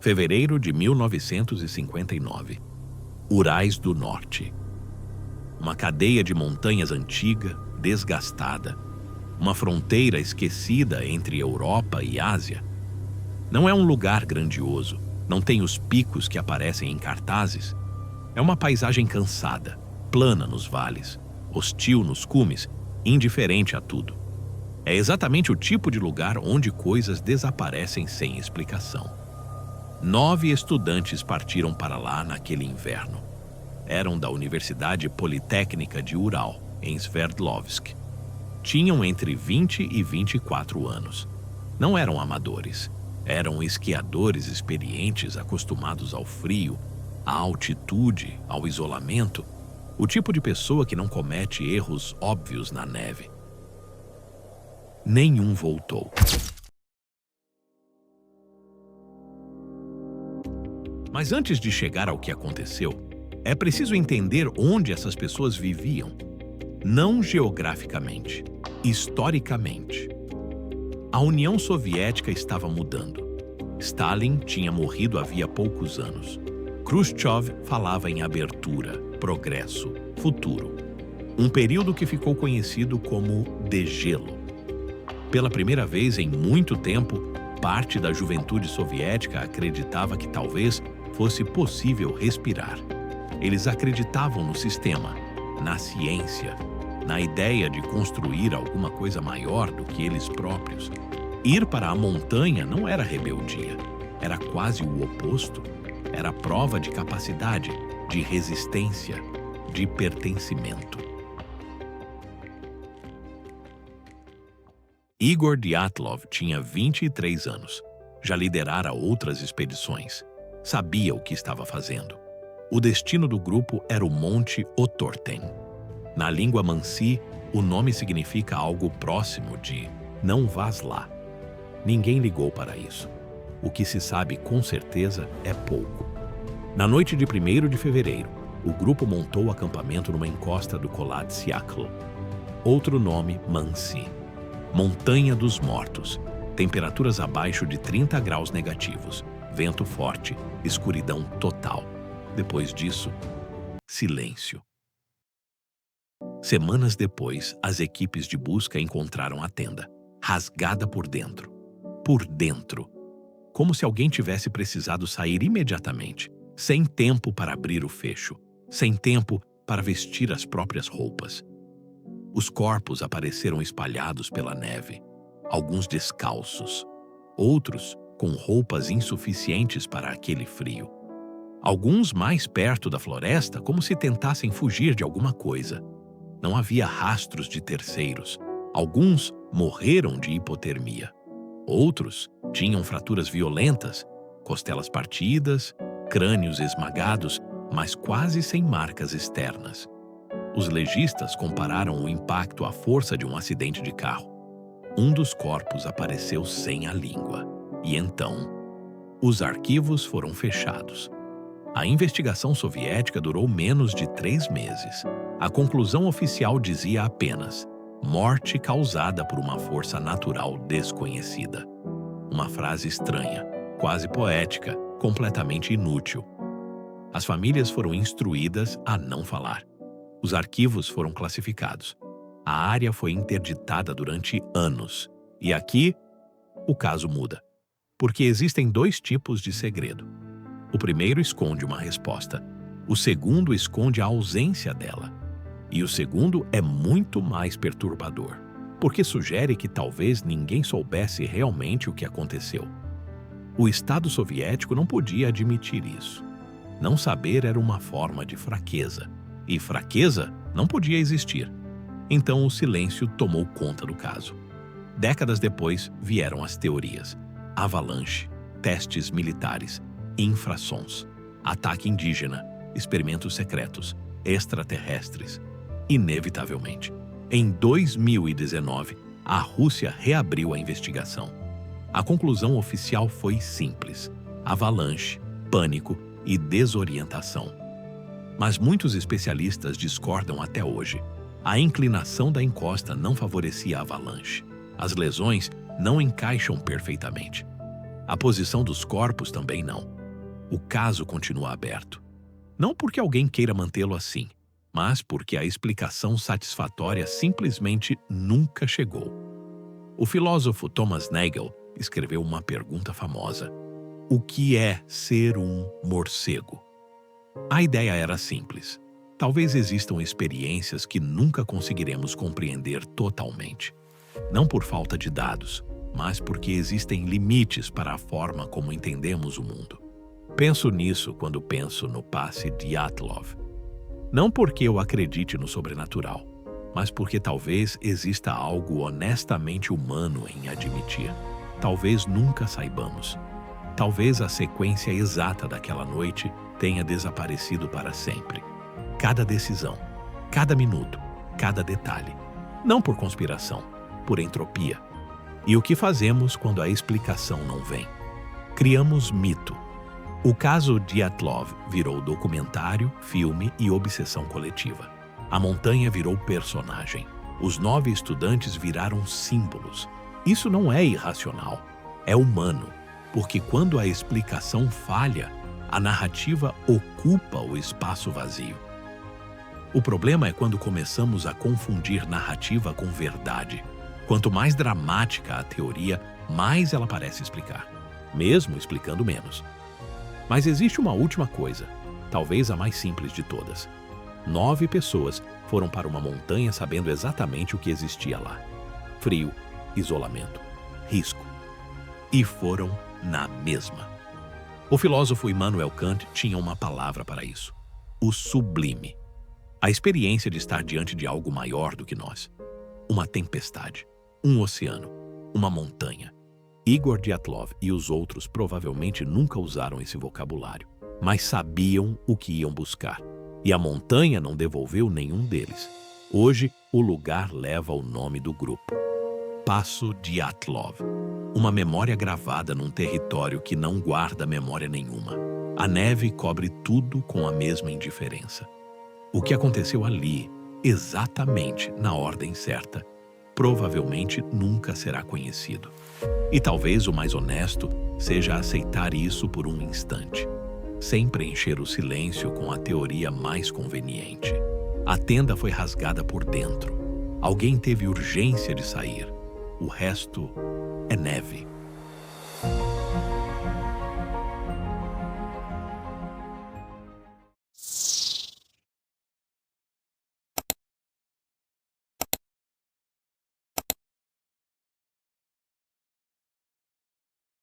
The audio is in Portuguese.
Fevereiro de 1959. Urais do Norte. Uma cadeia de montanhas antiga, desgastada. Uma fronteira esquecida entre Europa e Ásia. Não é um lugar grandioso, não tem os picos que aparecem em cartazes. É uma paisagem cansada, plana nos vales, hostil nos cumes, indiferente a tudo. É exatamente o tipo de lugar onde coisas desaparecem sem explicação. 9 estudantes partiram para lá naquele inverno. Eram da Universidade Politécnica de Ural, em Sverdlovsk. Tinham entre 20 e 24 anos. Não eram amadores. Eram esquiadores experientes acostumados ao frio, à altitude, ao isolamento. O tipo de pessoa que não comete erros óbvios na neve. Nenhum voltou. Mas antes de chegar ao que aconteceu, é preciso entender onde essas pessoas viviam. Não geograficamente, historicamente. A União Soviética estava mudando. Stalin tinha morrido havia poucos anos. Khrushchev falava em abertura, progresso, futuro. Um período que ficou conhecido como degelo. Pela primeira vez em muito tempo, parte da juventude soviética acreditava que talvez fosse possível respirar. Eles acreditavam no sistema, na ciência, na ideia de construir alguma coisa maior do que eles próprios. Ir para a montanha não era rebeldia, era quase o oposto. Era prova de capacidade, de resistência, de pertencimento. Igor Dyatlov tinha 23 anos. Já liderara outras expedições. Sabia o que estava fazendo. O destino do grupo era o Monte Otorten. Na língua mansi, o nome significa algo próximo de "não vás lá". Ninguém ligou para isso. O que se sabe com certeza é pouco. Na noite de 1º de fevereiro, o grupo montou o acampamento numa encosta do Kholat Syakhl. Outro nome, Mansi. Montanha dos Mortos. Temperaturas abaixo de 30 graus negativos. Vento forte, escuridão total. Depois disso, silêncio. Semanas depois, as equipes de busca encontraram a tenda, rasgada por dentro. Por dentro. Como se alguém tivesse precisado sair imediatamente, sem tempo para abrir o fecho, sem tempo para vestir as próprias roupas. Os corpos apareceram espalhados pela neve, alguns descalços, outros com roupas insuficientes para aquele frio. Alguns mais perto da floresta, como se tentassem fugir de alguma coisa. Não havia rastros de terceiros. Alguns morreram de hipotermia. Outros tinham fraturas violentas, costelas partidas, crânios esmagados, mas quase sem marcas externas. Os legistas compararam o impacto à força de um acidente de carro. Um dos corpos apareceu sem a língua. E então, os arquivos foram fechados. A investigação soviética durou menos de 3 meses. A conclusão oficial dizia apenas: morte causada por uma força natural desconhecida. Uma frase estranha, quase poética, completamente inútil. As famílias foram instruídas a não falar. Os arquivos foram classificados. A área foi interditada durante anos. E aqui, o caso muda. Porque existem 2 tipos de segredo. O primeiro esconde uma resposta. O segundo esconde a ausência dela. E o segundo é muito mais perturbador, porque sugere que talvez ninguém soubesse realmente o que aconteceu. O Estado soviético não podia admitir isso. Não saber era uma forma de fraqueza, e fraqueza não podia existir. Então o silêncio tomou conta do caso. Décadas depois vieram as teorias: avalanche, testes militares, infrassons, ataque indígena, experimentos secretos, extraterrestres. Inevitavelmente, em 2019, a Rússia reabriu a investigação. A conclusão oficial foi simples: avalanche, pânico e desorientação. Mas muitos especialistas discordam até hoje. A inclinação da encosta não favorecia a avalanche. As lesões não encaixam perfeitamente. A posição dos corpos também não. O caso continua aberto. Não porque alguém queira mantê-lo assim, mas porque a explicação satisfatória simplesmente nunca chegou. O filósofo Thomas Nagel escreveu uma pergunta famosa: o que é ser um morcego? A ideia era simples. Talvez existam experiências que nunca conseguiremos compreender totalmente. Não por falta de dados, mas porque existem limites para a forma como entendemos o mundo. Penso nisso quando penso no passe Dyatlov. Não porque eu acredite no sobrenatural, mas porque talvez exista algo honestamente humano em admitir. Talvez nunca saibamos. Talvez a sequência exata daquela noite tenha desaparecido para sempre. Cada decisão, cada minuto, cada detalhe. Não por conspiração, por entropia. E o que fazemos quando a explicação não vem? Criamos mito. O caso Dyatlov virou documentário, filme e obsessão coletiva. A montanha virou personagem. Os 9 estudantes viraram símbolos. Isso não é irracional, é humano, porque quando a explicação falha, a narrativa ocupa o espaço vazio. O problema é quando começamos a confundir narrativa com verdade. Quanto mais dramática a teoria, mais ela parece explicar, mesmo explicando menos. Mas existe uma última coisa, talvez a mais simples de todas. 9 pessoas foram para uma montanha sabendo exatamente o que existia lá: frio, isolamento, risco. E foram na mesma. O filósofo Immanuel Kant tinha uma palavra para isso: o sublime. A experiência de estar diante de algo maior do que nós. Uma tempestade, um oceano, uma montanha. Igor Dyatlov e os outros provavelmente nunca usaram esse vocabulário, mas sabiam o que iam buscar. E a montanha não devolveu nenhum deles. Hoje, o lugar leva o nome do grupo: Passo Dyatlov. Uma memória gravada num território que não guarda memória nenhuma. A neve cobre tudo com a mesma indiferença. O que aconteceu ali, exatamente na ordem certa, provavelmente nunca será conhecido. E talvez o mais honesto seja aceitar isso por um instante, sem preencher o silêncio com a teoria mais conveniente. A tenda foi rasgada por dentro. Alguém teve urgência de sair. O resto é neve.